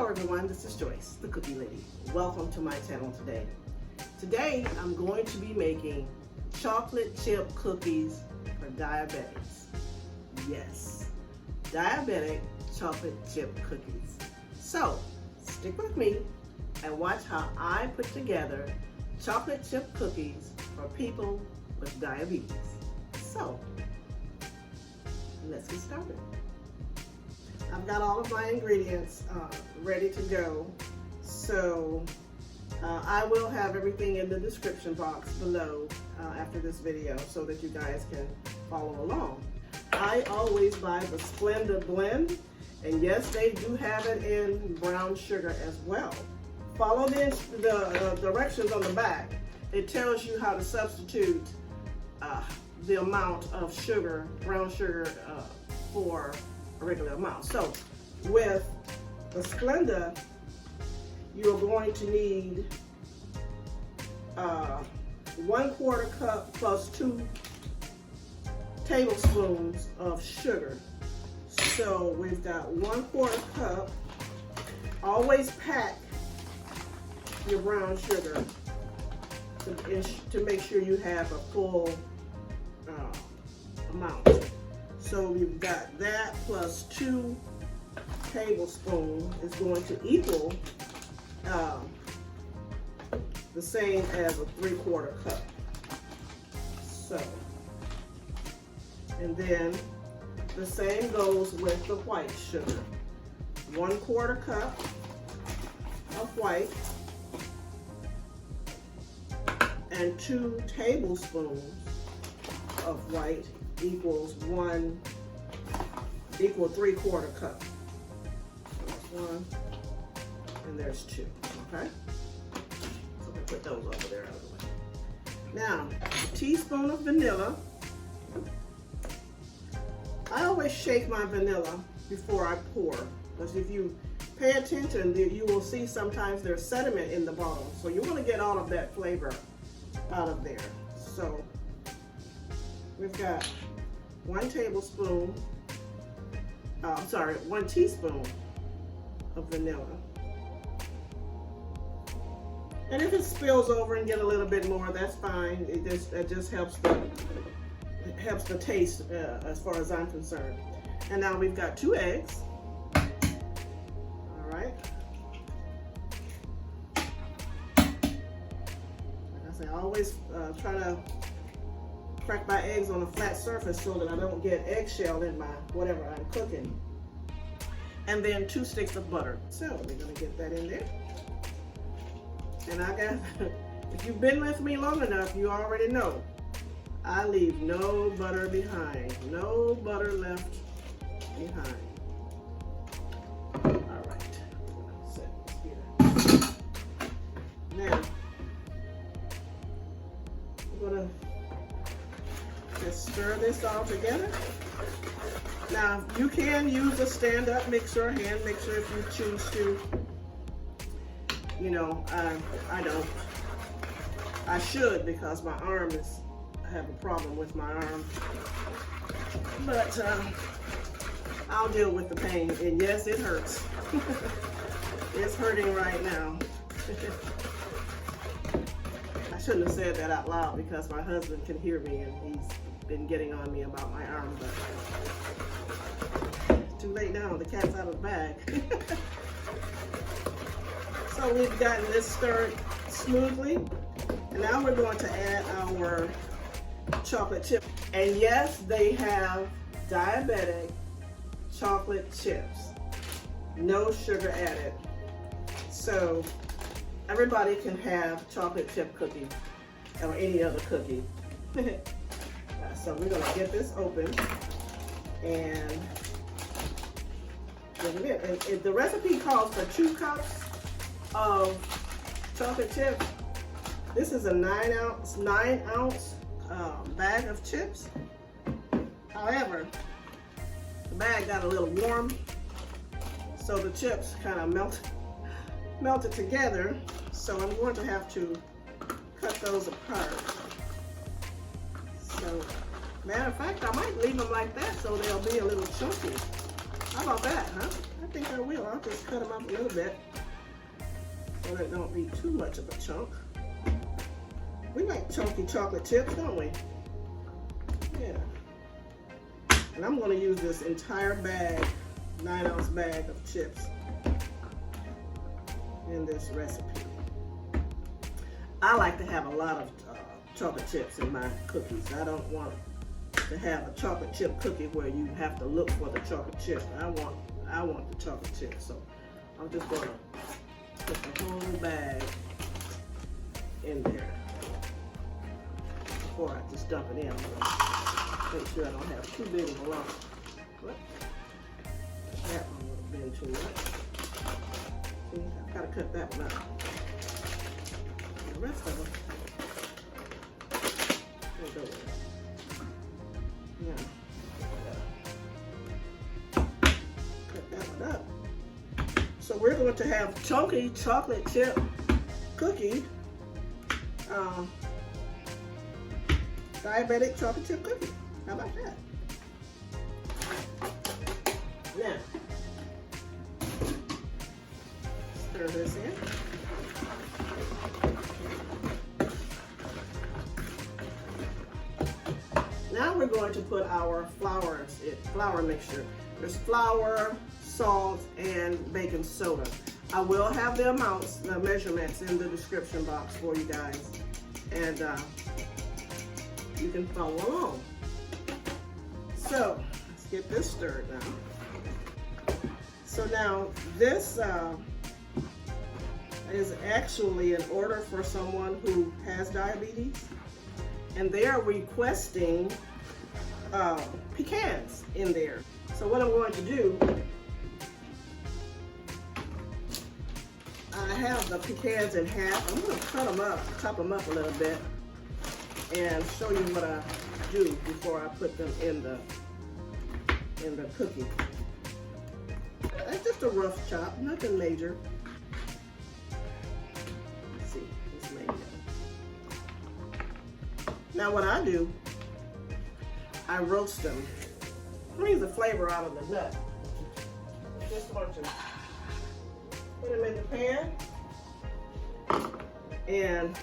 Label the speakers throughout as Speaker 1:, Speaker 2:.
Speaker 1: everyone, this is Joyce, the Cookie Lady. Welcome to my channel today. Today, I'm going to be making chocolate chip cookies for diabetics. Yes, diabetic chocolate chip cookies. So, stick with me and watch how I put together chocolate chip cookies for people with diabetes. So, let's get started. I've got all of my ingredients ready to go, so I will have everything in the description box below after this video so that you guys can follow along. I always buy the Splenda blend, and yes, they do have it in brown sugar as well. Follow the directions on the back. It tells you how to substitute the amount of sugar, brown sugar, for a regular amount. So with the Splenda, you're going to need 1/4 cup plus 2 tablespoons of sugar. So we've got 1/4 cup. Always pack your brown sugar to make sure you have a full amount. So we've got that plus 2 tablespoons is going to equal the same as a 3/4 cup. So, and then the same goes with the white sugar. 1/4 cup of white and 2 tablespoons of white equals 3/4 cup. So that's 1 and there's 2, okay? So we put those over there out of the way. Now, a teaspoon of vanilla. I always shake my vanilla before I pour, because if you pay attention, you will see sometimes there's sediment in the bottom. So you want to get all of that flavor out of there. So we've got 1 tablespoon, 1 teaspoon of vanilla. And if it spills over and get a little bit more, that's fine. It just helps the taste as far as I'm concerned. And now we've got 2 eggs. All right. Like I say, I always try to crack my eggs on a flat surface so that I don't get eggshell in my whatever I'm cooking. And then 2 sticks of butter. So we're gonna get that in there. And I got, if you've been with me long enough, you already know, I leave no butter behind. No butter left behind. All right, set this here. Now, we're gonna just stir this all together. Now, you can use a stand-up mixer, hand mixer if you choose to. You know, I don't. I should, because my arm is, I have a problem with my arm. But I'll deal with the pain, and yes, it hurts. It's hurting right now. I shouldn't have said that out loud because my husband can hear me and he's been getting on me about my arm, but it's too late now, the cat's out of the bag. So we've gotten this stirred smoothly, and now we're going to add our chocolate chip. And yes, they have diabetic chocolate chips, no sugar added. So everybody can have chocolate chip cookie or any other cookie. So we're gonna get this open and get it in. And the recipe calls for 2 cups of chocolate chips. This is a 9 ounce bag of chips. However, the bag got a little warm, so the chips kind of melted together. So I'm going to have to cut those apart. So, matter of fact, I might leave them like that so they'll be a little chunky. How about that, huh? I think I will. I'll just cut them up a little bit so that don't be too much of a chunk. We like chunky chocolate chips, don't we? Yeah. And I'm going to use this entire bag, 9-ounce bag of chips in this recipe. I like to have a lot of chocolate chips in my cookies. I don't want to have a chocolate chip cookie where you have to look for the chocolate chip. I want the chocolate chip. So I'm just going to put the whole bag in there before I just dump it in. Make sure I don't have too big of a lump. That one would have been too much. See, I've got to cut that one out. And the rest of them, we'll go with it. Yeah. Cut that one up. So we're going to have chunky chocolate chip cookie. Diabetic chocolate chip cookie. How about that? Now, stir this in. Now we're going to put our flour mixture. There's flour, salt, and baking soda. I will have the amounts, the measurements in the description box for you guys. And you can follow along. So let's get this stirred now. So now this is actually an order for someone who has diabetes, and they are requesting pecans in there. So what I'm going to do, I have the pecans in half. I'm going to cut them up, chop them up a little bit, and show you what I do before I put them in the cookie. It's just a rough chop, nothing major. Let's see, this may go. Now what I do, I roast them. Brings the flavor out of the nut. Just want to put them in the pan and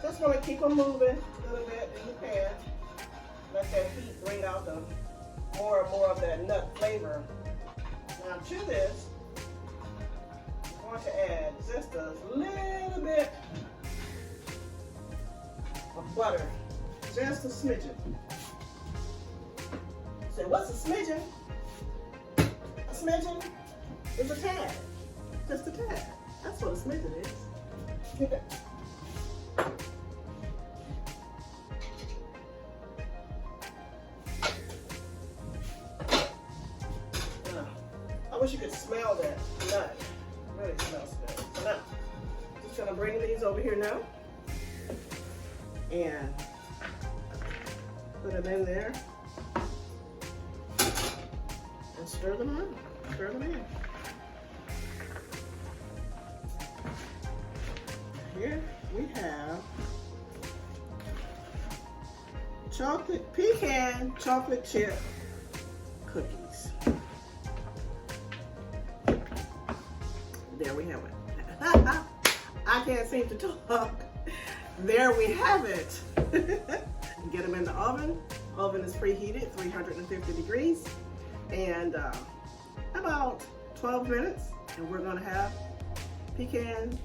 Speaker 1: just want to keep them moving a little bit in the pan. Let that heat bring out the more and more of that nut flavor. Now to this, I'm going to add just a little bit of butter, just a smidgen. So what's a smidgen? A smidgen is a tad, just a tad. That's what a smidgen is. I wish you could smell that nut. It really smells good. So now, I'm just gonna bring these over here now and put them in there and stir them on. Stir them in. Here we have pecan chocolate chip cookies. There we have it. I can't seem to talk. There we have it. Get them in the oven. Oven is preheated, 350 degrees, and about 12 minutes, and we're gonna have pecan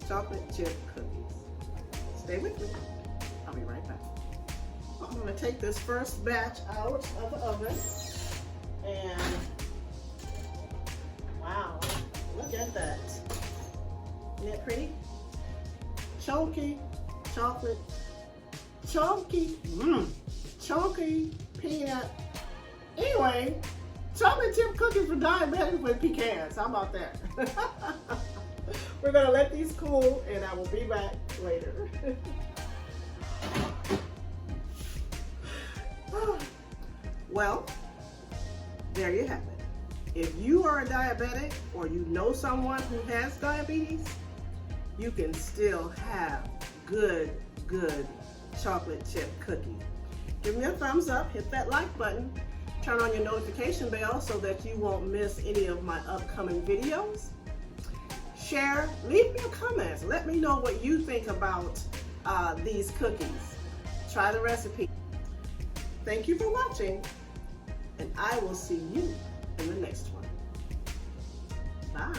Speaker 1: chocolate chip cookies. Stay with me. I'll be right back. I'm gonna take this first batch out of the oven, and wow, look at that. Isn't it pretty? Chunky chocolate, chunky peanut. Anyway, chocolate chip cookies for diabetics with pecans. How about that? We're gonna let these cool, and I will be back later. Well, there you have it. If you are a diabetic or you know someone who has diabetes, you can still have good chocolate chip cookie. Give me a thumbs up, hit that like button, turn on your notification bell so that you won't miss any of my upcoming videos. Share, leave me a comment. Let me know what you think about these cookies. Try the recipe. Thank you for watching, and I will see you in the next one. Bye.